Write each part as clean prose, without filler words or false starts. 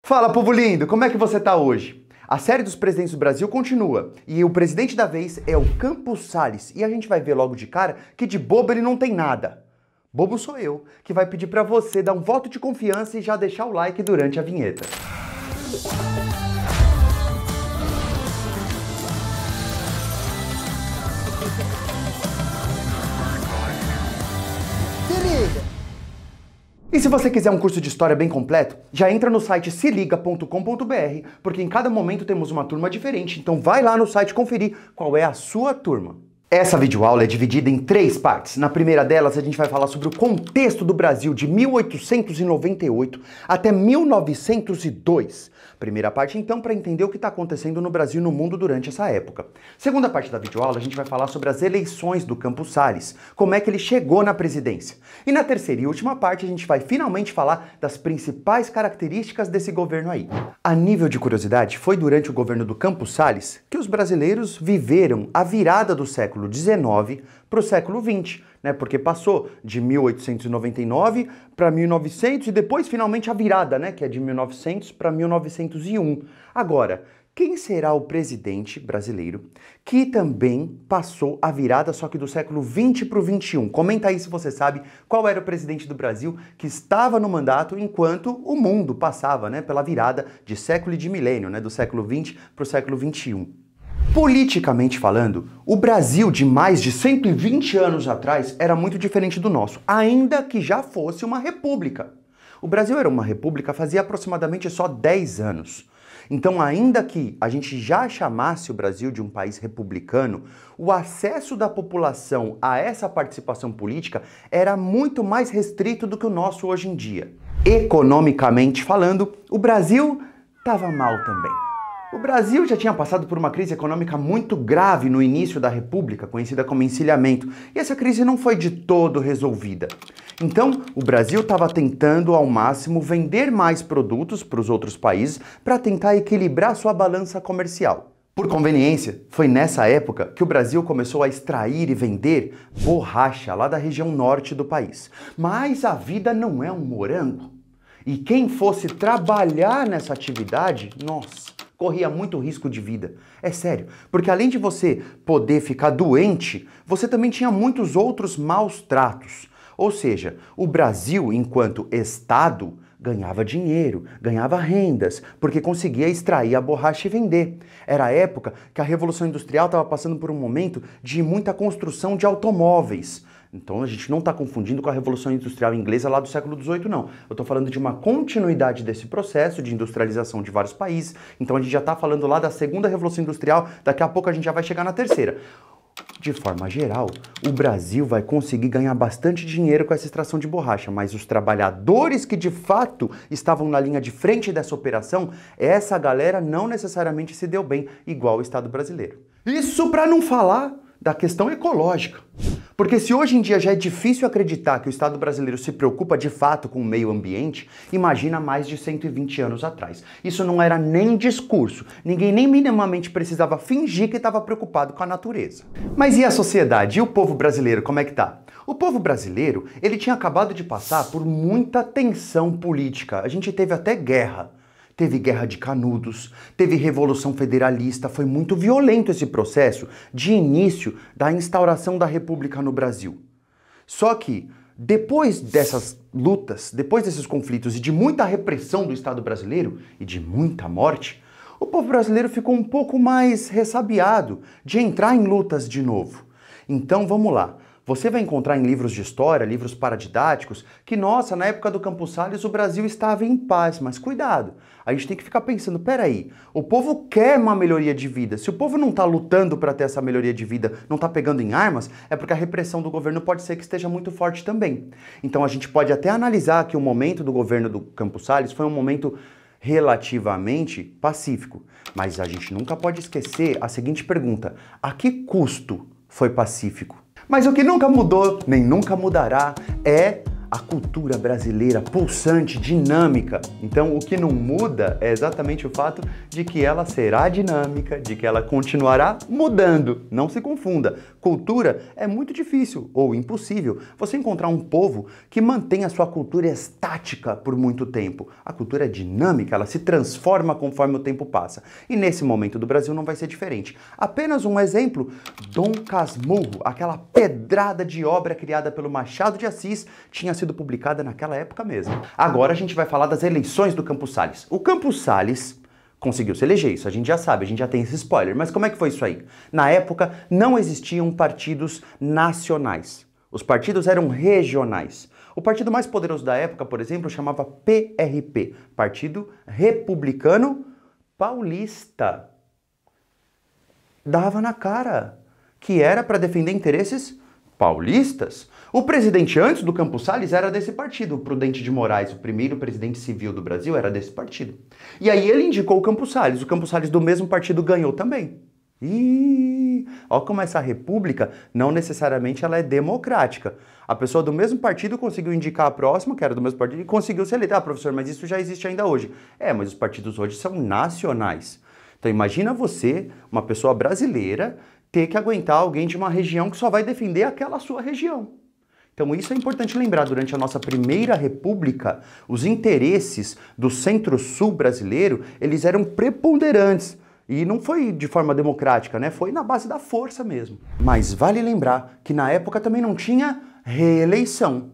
Fala, povo lindo! Como é que você tá hoje? A série dos presidentes do Brasil continua e o presidente da vez é o Campos Salles e a gente vai ver logo de cara que de bobo ele não tem nada. Bobo sou eu, que vai pedir pra você dar um voto de confiança e já deixar o like durante a vinheta. E se você quiser um curso de história bem completo, já entra no site seliga.com.br, porque em cada momento temos uma turma diferente, então vai lá no site conferir qual é a sua turma. Essa videoaula é dividida em 3 partes. Na primeira delas, a gente vai falar sobre o contexto do Brasil de 1898 até 1902. Primeira parte, então, para entender o que está acontecendo no Brasil e no mundo durante essa época. Segunda parte da videoaula, a gente vai falar sobre as eleições do Campos Salles, como é que ele chegou na presidência. E na terceira e última parte, a gente vai finalmente falar das principais características desse governo aí. A nível de curiosidade, foi durante o governo do Campos Salles que os brasileiros viveram a virada do século XIX para o século XX, né? Porque passou de 1899 para 1900 e depois finalmente a virada, né? Que é de 1900 para 1901. Agora, quem será o presidente brasileiro que também passou a virada, só que do século XX para o XXI? Comenta aí se você sabe qual era o presidente do Brasil que estava no mandato enquanto o mundo passava, né? Pela virada de século e de milênio, né? Do século XX para o século XXI. Politicamente falando, o Brasil de mais de 120 anos atrás era muito diferente do nosso, ainda que já fosse uma república. O Brasil era uma república fazia aproximadamente só 10 anos. Então, ainda que a gente já chamasse o Brasil de um país republicano, o acesso da população a essa participação política era muito mais restrito do que o nosso hoje em dia. Economicamente falando, o Brasil estava mal também. O Brasil já tinha passado por uma crise econômica muito grave no início da República, conhecida como encilhamento, e essa crise não foi de todo resolvida. Então, o Brasil estava tentando ao máximo vender mais produtos para os outros países para tentar equilibrar sua balança comercial. Por conveniência, foi nessa época que o Brasil começou a extrair e vender borracha lá da região norte do país. Mas a vida não é um morango. E quem fosse trabalhar nessa atividade, nossa, corria muito risco de vida. É sério, porque além de você poder ficar doente, você também tinha muitos outros maus tratos. Ou seja, o Brasil, enquanto Estado, ganhava dinheiro, ganhava rendas, porque conseguia extrair a borracha e vender. Era a época que a Revolução Industrial estava passando por um momento de muita construção de automóveis. Então a gente não está confundindo com a Revolução Industrial inglesa lá do século XVIII, não. Eu estou falando de uma continuidade desse processo de industrialização de vários países. Então a gente já está falando lá da segunda Revolução Industrial, daqui a pouco a gente já vai chegar na terceira. De forma geral, o Brasil vai conseguir ganhar bastante dinheiro com essa extração de borracha, mas os trabalhadores que de fato estavam na linha de frente dessa operação, essa galera não necessariamente se deu bem, igual o Estado brasileiro. Isso para não falar da questão ecológica. Porque se hoje em dia já é difícil acreditar que o Estado brasileiro se preocupa de fato com o meio ambiente, imagina mais de 120 anos atrás. Isso não era nem discurso, ninguém nem minimamente precisava fingir que estava preocupado com a natureza. Mas e a sociedade? E o povo brasileiro, como é que tá? O povo brasileiro, ele tinha acabado de passar por muita tensão política. A gente teve até guerra. Teve Guerra de Canudos, teve Revolução Federalista, foi muito violento esse processo de início da instauração da República no Brasil. Só que, depois dessas lutas, depois desses conflitos e de muita repressão do Estado brasileiro e de muita morte, o povo brasileiro ficou um pouco mais ressabiado de entrar em lutas de novo. Então vamos lá. Você vai encontrar em livros de história, livros paradidáticos, que, nossa, na época do Campos Salles o Brasil estava em paz, mas cuidado, a gente tem que ficar pensando, peraí, o povo quer uma melhoria de vida, se o povo não está lutando para ter essa melhoria de vida, não está pegando em armas, é porque a repressão do governo pode ser que esteja muito forte também. Então a gente pode até analisar que o momento do governo do Campos Salles foi um momento relativamente pacífico, mas a gente nunca pode esquecer a seguinte pergunta, a que custo foi pacífico? Mas o que nunca mudou, nem nunca mudará, é a cultura brasileira pulsante, dinâmica. Então, o que não muda é exatamente o fato de que ela será dinâmica, de que ela continuará mudando. Não se confunda. Cultura é muito difícil, ou impossível, você encontrar um povo que mantém a sua cultura estática por muito tempo. A cultura é dinâmica, ela se transforma conforme o tempo passa. E nesse momento do Brasil não vai ser diferente. Apenas um exemplo, Dom Casmurro, aquela pedrada de obra criada pelo Machado de Assis, tinha sido publicada naquela época mesmo. Agora a gente vai falar das eleições do Campos Salles. O Campos Salles conseguiu se eleger, isso a gente já sabe, a gente já tem esse spoiler. Mas como é que foi isso aí? Na época não existiam partidos nacionais. Os partidos eram regionais. O partido mais poderoso da época, por exemplo, chamava PRP, Partido Republicano Paulista. Dava na cara que era para defender interesses paulistas. O presidente antes do Campos Salles era desse partido, o Prudente de Moraes, o primeiro presidente civil do Brasil, era desse partido. E aí ele indicou o Campos Salles do mesmo partido ganhou também. E olha como essa república não necessariamente ela é democrática. A pessoa do mesmo partido conseguiu indicar a próxima, que era do mesmo partido, e conseguiu se eleger. Ah, professor, mas isso já existe ainda hoje. É, mas os partidos hoje são nacionais. Então imagina você, uma pessoa brasileira, ter que aguentar alguém de uma região que só vai defender aquela sua região. Então isso é importante lembrar, durante a nossa primeira república, os interesses do centro-sul brasileiro, eles eram preponderantes. E não foi de forma democrática, né? Foi na base da força mesmo. Mas vale lembrar que na época também não tinha reeleição.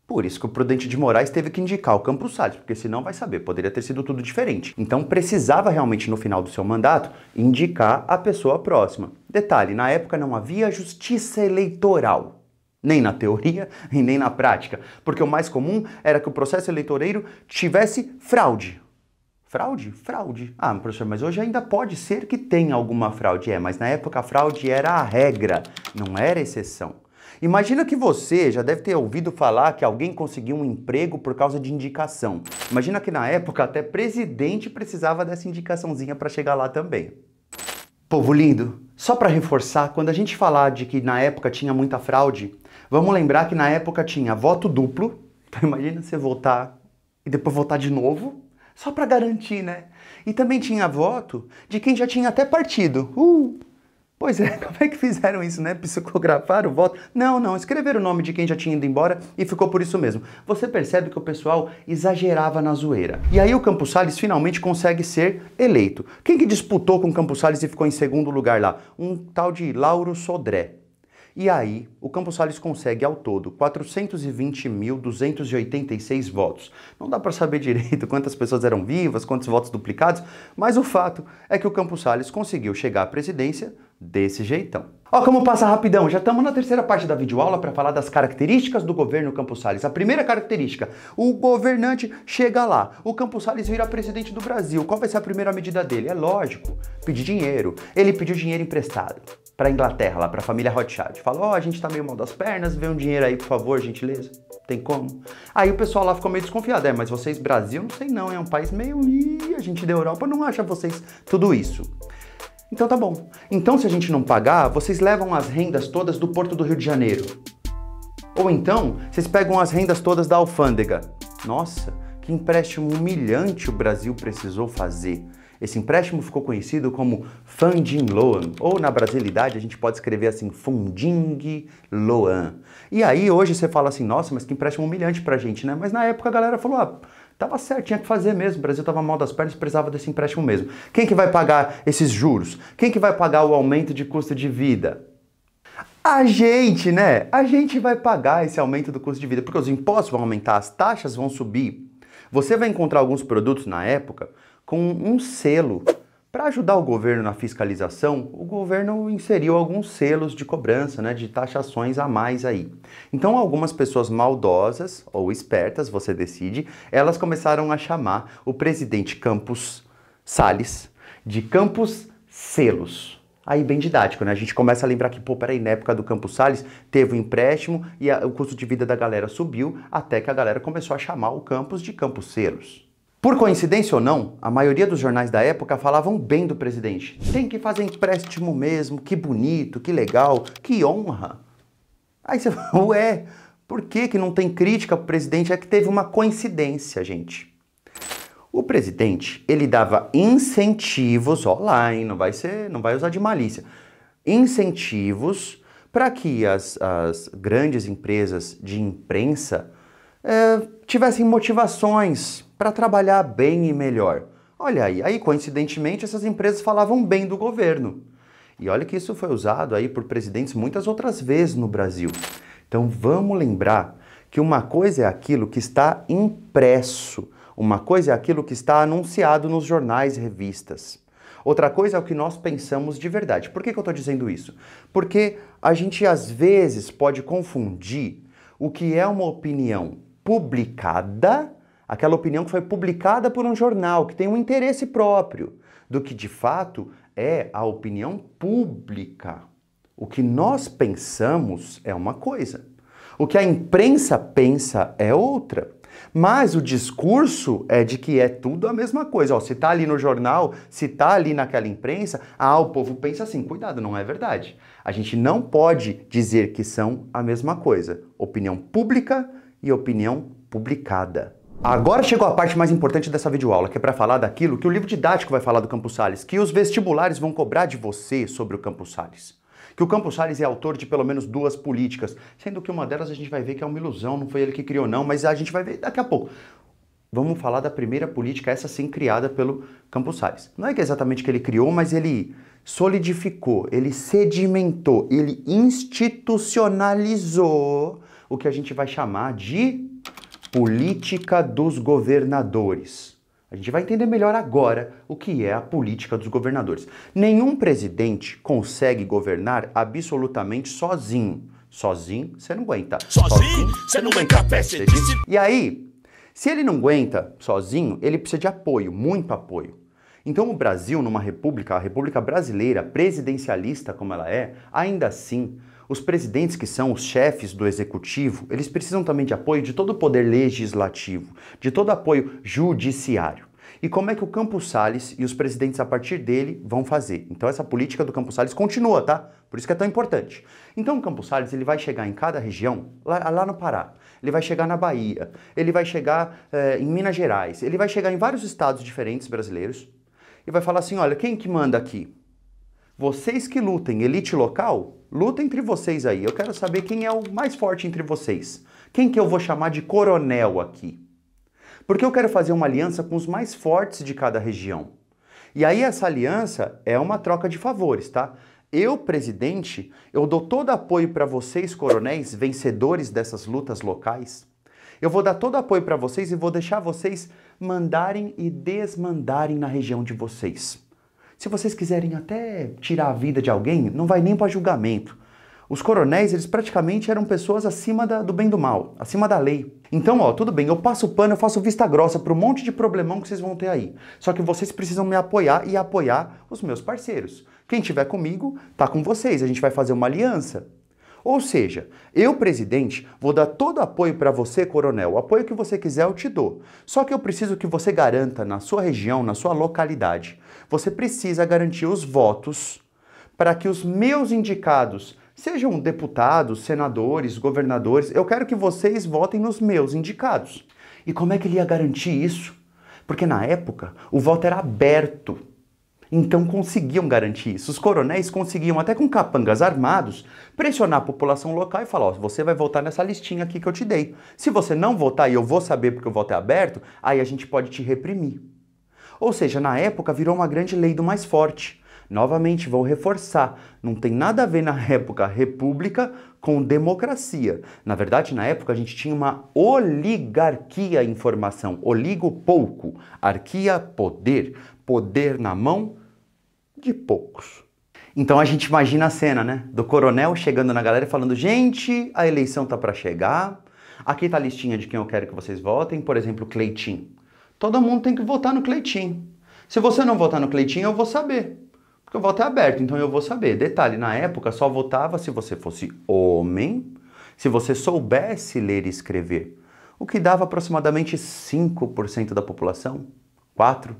Por isso que o Prudente de Moraes teve que indicar o Campos Salles, porque senão vai saber, poderia ter sido tudo diferente. Então precisava realmente, no final do seu mandato, indicar a pessoa próxima. Detalhe, na época não havia justiça eleitoral, nem na teoria e nem na prática, porque o mais comum era que o processo eleitoreiro tivesse fraude. Fraude? Fraude. Ah, professor, mas hoje ainda pode ser que tenha alguma fraude. É, mas na época a fraude era a regra, não era exceção. Imagina que você já deve ter ouvido falar que alguém conseguiu um emprego por causa de indicação. Imagina que na época até presidente precisava dessa indicaçãozinha para chegar lá também. Povo lindo, só para reforçar, quando a gente falar de que na época tinha muita fraude, vamos lembrar que na época tinha voto duplo. Então imagina você votar e depois votar de novo, só para garantir, né? E também tinha voto de quem já tinha até partido. Pois é, como é que fizeram isso, né? Psicografaram o voto? Não, escreveram o nome de quem já tinha ido embora e ficou por isso mesmo. Você percebe que o pessoal exagerava na zoeira. E aí o Campos Salles finalmente consegue ser eleito. Quem que disputou com o Campos Salles e ficou em segundo lugar lá? Um tal de Lauro Sodré. E aí, o Campos Salles consegue, ao todo, 420.286 votos. Não dá para saber direito quantas pessoas eram vivas, quantos votos duplicados, mas o fato é que o Campos Salles conseguiu chegar à presidência desse jeitão. Ó como passa rapidão, já estamos na terceira parte da videoaula para falar das características do governo Campos Salles. A primeira característica, o governante chega lá, o Campos Salles vira presidente do Brasil. Qual vai ser a primeira medida dele? É lógico, pedir dinheiro. Ele pediu dinheiro emprestado para a Inglaterra, lá para a família Rothschild. Falou, a gente tá meio mal das pernas, vê um dinheiro aí, por favor, gentileza. Tem como? Aí o pessoal lá ficou meio desconfiado. É, mas vocês, Brasil, não sei não, é um país meio... Ih, a gente da Europa não acha vocês tudo isso. Então tá bom. Então se a gente não pagar, vocês levam as rendas todas do Porto do Rio de Janeiro. Ou então, vocês pegam as rendas todas da alfândega. Nossa, que empréstimo humilhante o Brasil precisou fazer. Esse empréstimo ficou conhecido como Funding Loan, ou na brasilidade a gente pode escrever assim, Funding Loan. E aí hoje você fala assim, nossa, mas que empréstimo humilhante pra gente, né? Mas na época a galera falou, tava certo, tinha que fazer mesmo, o Brasil tava mal das pernas, precisava desse empréstimo mesmo. Quem que vai pagar esses juros? Quem que vai pagar o aumento de custo de vida? A gente, né? A gente vai pagar esse aumento do custo de vida, porque os impostos vão aumentar, as taxas vão subir. Você vai encontrar alguns produtos na época com um selo. Para ajudar o governo na fiscalização, o governo inseriu alguns selos de cobrança, né, de taxações a mais aí. Então algumas pessoas maldosas ou espertas, você decide, elas começaram a chamar o presidente Campos Salles de Campos Selos. Aí bem didático, né? A gente começa a lembrar que, peraí, na época do Campos Salles teve um empréstimo e o custo de vida da galera subiu até que a galera começou a chamar o Campos de Campos Selos. Por coincidência ou não, a maioria dos jornais da época falavam bem do presidente. Tem que fazer empréstimo mesmo, que bonito, que legal, que honra. Aí você fala, ué, por que não tem crítica pro presidente? É que teve uma coincidência, gente. O presidente, ele dava incentivos, ó lá, hein, não vai usar de malícia, incentivos para que as grandes empresas de imprensa tivessem motivações para trabalhar bem e melhor. Olha aí, coincidentemente essas empresas falavam bem do governo. E olha que isso foi usado aí por presidentes muitas outras vezes no Brasil. Então vamos lembrar que uma coisa é aquilo que está impresso, uma coisa é aquilo que está anunciado nos jornais e revistas. Outra coisa é o que nós pensamos de verdade. Por que eu estou dizendo isso? Porque a gente às vezes pode confundir o que é uma opinião publicada, aquela opinião que foi publicada por um jornal, que tem um interesse próprio, do que de fato é a opinião pública. O que nós pensamos é uma coisa. O que a imprensa pensa é outra. Mas o discurso é de que é tudo a mesma coisa. Ó, se tá ali no jornal, se tá ali naquela imprensa, o povo pensa assim. Cuidado, não é verdade. A gente não pode dizer que são a mesma coisa. Opinião pública e opinião publicada. Agora chegou a parte mais importante dessa videoaula, que é para falar daquilo que o livro didático vai falar do Campos Salles, que os vestibulares vão cobrar de você sobre o Campos Salles. Que o Campos Salles é autor de pelo menos 2 políticas, sendo que uma delas a gente vai ver que é uma ilusão, não foi ele que criou não, mas a gente vai ver daqui a pouco. Vamos falar da primeira política, essa sim criada pelo Campos Salles. Não é que exatamente que ele criou, mas ele solidificou, ele sedimentou, ele institucionalizou o que a gente vai chamar de política dos governadores. A gente vai entender melhor agora o que é a política dos governadores. Nenhum presidente consegue governar absolutamente sozinho. Sozinho, você não aguenta. Sozinho, você não aguenta pé, você disse. E aí, se ele não aguenta sozinho, ele precisa de apoio, muito apoio. Então o Brasil, numa república, a República Brasileira, presidencialista como ela é, ainda assim, os presidentes que são os chefes do executivo, eles precisam também de apoio de todo o poder legislativo, de todo o apoio judiciário. E como é que o Campos Salles e os presidentes a partir dele vão fazer? Então essa política do Campos Salles continua, tá? Por isso que é tão importante. Então o Campos Salles ele vai chegar em cada região, lá no Pará, ele vai chegar na Bahia, ele vai chegar em Minas Gerais, ele vai chegar em vários estados diferentes brasileiros e vai falar assim, olha, quem que manda aqui? Vocês que lutem, elite local, luta entre vocês aí. Eu quero saber quem é o mais forte entre vocês. Quem que eu vou chamar de coronel aqui? Porque eu quero fazer uma aliança com os mais fortes de cada região. E aí essa aliança é uma troca de favores, tá? Eu, presidente, eu dou todo apoio para vocês, coronéis, vencedores dessas lutas locais. Eu vou dar todo apoio para vocês e vou deixar vocês mandarem e desmandarem na região de vocês. Se vocês quiserem até tirar a vida de alguém, não vai nem para julgamento. Os coronéis, eles praticamente eram pessoas acima do bem e do mal, acima da lei. Então, ó, tudo bem, eu passo o pano, eu faço vista grossa para um monte de problemão que vocês vão ter aí. Só que vocês precisam me apoiar e apoiar os meus parceiros. Quem tiver comigo, tá com vocês, a gente vai fazer uma aliança. Ou seja, eu, presidente, vou dar todo apoio para você, coronel. O apoio que você quiser eu te dou. Só que eu preciso que você garanta na sua região, na sua localidade. Você precisa garantir os votos para que os meus indicados, sejam deputados, senadores, governadores, eu quero que vocês votem nos meus indicados. E como é que ele ia garantir isso? Porque na época o voto era aberto. Então conseguiam garantir isso. Os coronéis conseguiam, até com capangas armados, pressionar a população local e falar, ó, você vai votar nessa listinha aqui que eu te dei. Se você não votar e eu vou saber porque o voto é aberto, aí a gente pode te reprimir. Ou seja, na época virou uma grande lei do mais forte. Novamente, vou reforçar, não tem nada a ver na época república com democracia. Na verdade, na época a gente tinha uma oligarquia em formação, oligo pouco, arquia poder, poder na mão de poucos. Então a gente imagina a cena, né? Do coronel chegando na galera e falando, gente, a eleição tá para chegar, aqui tá a listinha de quem eu quero que vocês votem, por exemplo, Cleitinho. Todo mundo tem que votar no Cleitinho. Se você não votar no Cleitinho, eu vou saber. Porque o voto é aberto, então eu vou saber. Detalhe, na época só votava se você fosse homem, se você soubesse ler e escrever. O que dava aproximadamente 5% da população. 4%,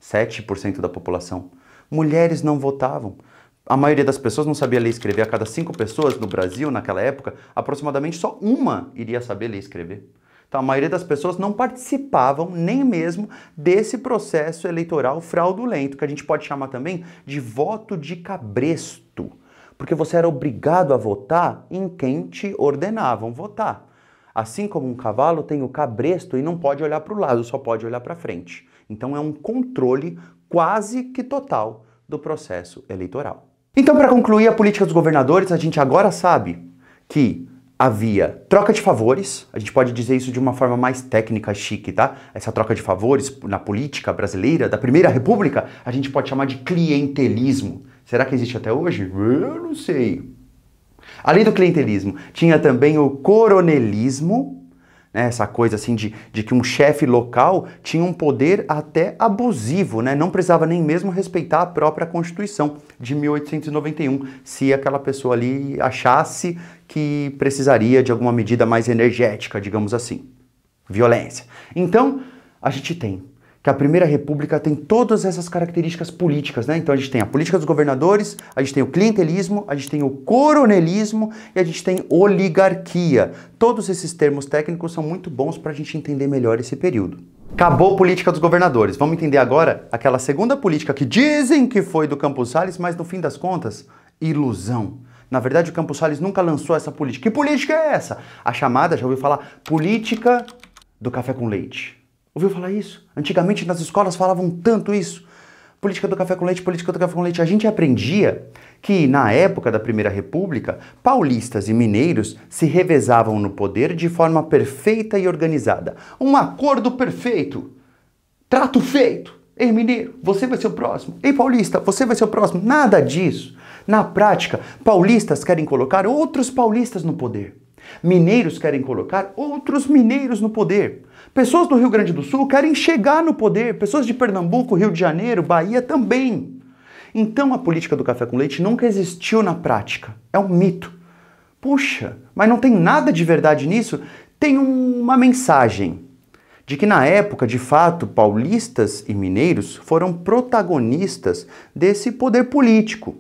7% da população. Mulheres não votavam. A maioria das pessoas não sabia ler e escrever. A cada 5 pessoas no Brasil, naquela época, aproximadamente só uma iria saber ler e escrever. Então a maioria das pessoas não participavam nem mesmo desse processo eleitoral fraudulento, que a gente pode chamar também de voto de cabresto. Porque você era obrigado a votar em quem te ordenavam votar. Assim como um cavalo tem o cabresto e não pode olhar para o lado, só pode olhar para frente. Então é um controle quase que total do processo eleitoral. Então, para concluir a política dos governadores, a gente agora sabe que havia troca de favores, a gente pode dizer isso de uma forma mais técnica, chique, tá? Essa troca de favores na política brasileira da Primeira República, a gente pode chamar de clientelismo. Será que existe até hoje? Eu não sei. Além do clientelismo, tinha também o coronelismo, né? Essa coisa assim de que um chefe local tinha um poder até abusivo, né? Não precisava nem mesmo respeitar a própria Constituição de 1891, se aquela pessoa ali achasse que precisaria de alguma medida mais energética, digamos assim. Violência. Então, a gente tem que a Primeira República tem todas essas características políticas, né? Então a gente tem a política dos governadores, a gente tem o clientelismo, a gente tem o coronelismo e a gente tem oligarquia. Todos esses termos técnicos são muito bons para a gente entender melhor esse período. Acabou a política dos governadores. Vamos entender agora aquela segunda política que dizem que foi do Campos Salles, mas no fim das contas, ilusão. Na verdade, o Campos Salles nunca lançou essa política. Que política é essa? A chamada, já ouviu falar, política do café com leite. Ouviu falar isso? Antigamente nas escolas falavam tanto isso. Política do café com leite, política do café com leite. A gente aprendia que na época da Primeira República, paulistas e mineiros se revezavam no poder de forma perfeita e organizada. Um acordo perfeito. Trato feito. Ei, mineiro, você vai ser o próximo. Ei, paulista, você vai ser o próximo. Nada disso. Na prática, paulistas querem colocar outros paulistas no poder. Mineiros querem colocar outros mineiros no poder. Pessoas do Rio Grande do Sul querem chegar no poder. Pessoas de Pernambuco, Rio de Janeiro, Bahia também. Então a política do café com leite nunca existiu na prática. É um mito. Puxa, mas não tem nada de verdade nisso? Tem uma mensagem de que na época, de fato, paulistas e mineiros foram protagonistas desse poder político.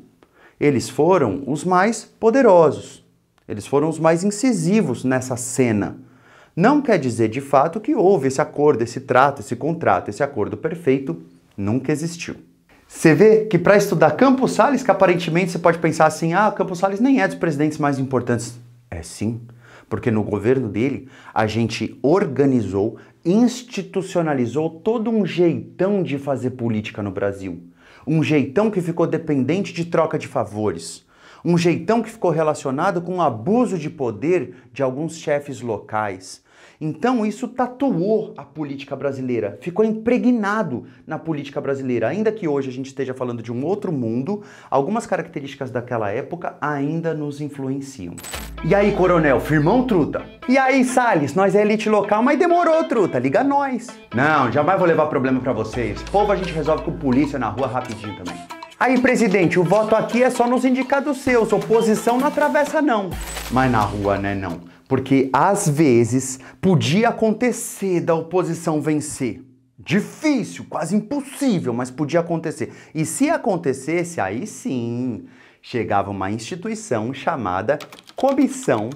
Eles foram os mais poderosos. Eles foram os mais incisivos nessa cena. Não quer dizer, de fato, que houve esse acordo, esse trato, esse contrato, esse acordo perfeito. Nunca existiu. Você vê que para estudar Campos Salles, que aparentemente você pode pensar assim, Campos Salles nem é dos presidentes mais importantes. É sim, porque no governo dele, a gente organizou, institucionalizou todo um jeitão de fazer política no Brasil. Um jeitão que ficou dependente de troca de favores. Um jeitão que ficou relacionado com o abuso de poder de alguns chefes locais. Então isso tatuou a política brasileira, ficou impregnado na política brasileira. Ainda que hoje a gente esteja falando de um outro mundo, algumas características daquela época ainda nos influenciam. E aí, coronel, firmão, truta? E aí, Salles, nós é elite local, mas demorou, truta, liga nós. Não, jamais vou levar problema pra vocês. Povo a gente resolve com polícia na rua rapidinho também. Aí, presidente, o voto aqui é só nos indicados seus, oposição não atravessa não. Mas na rua, né, não. Porque, às vezes, podia acontecer da oposição vencer. Difícil, quase impossível, mas podia acontecer. E se acontecesse, aí sim, chegava uma instituição chamada Comissão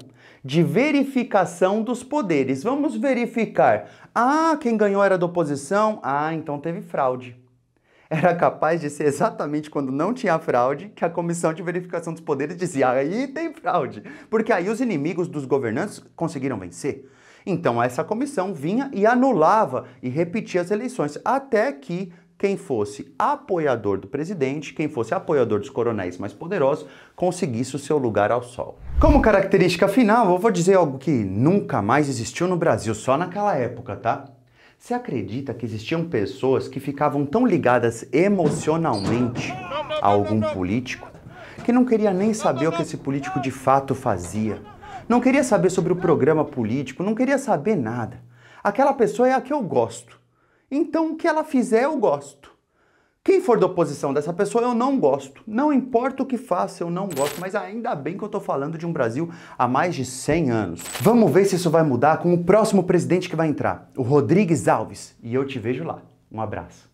de Verificação dos Poderes. Vamos verificar. Quem ganhou era da oposição? Então teve fraude. Era capaz de ser exatamente quando não tinha fraude que a Comissão de Verificação dos Poderes dizia, aí tem fraude, porque aí os inimigos dos governantes conseguiram vencer. Então essa comissão vinha e anulava e repetia as eleições, até que quem fosse apoiador do presidente, quem fosse apoiador dos coronéis mais poderosos, conseguisse o seu lugar ao sol. Como característica final, eu vou dizer algo que nunca mais existiu no Brasil, só naquela época, tá? Você acredita que existiam pessoas que ficavam tão ligadas emocionalmente a algum político que não queria nem saber o que esse político de fato fazia? Não queria saber sobre o programa político, não queria saber nada. Aquela pessoa é a que eu gosto. Então o que ela fizer eu gosto. Quem for da oposição dessa pessoa eu não gosto. Não importa o que faça, eu não gosto. Mas ainda bem que eu tô falando de um Brasil há mais de 100 anos. Vamos ver se isso vai mudar com o próximo presidente que vai entrar, o Rodrigues Alves. E eu te vejo lá. Um abraço.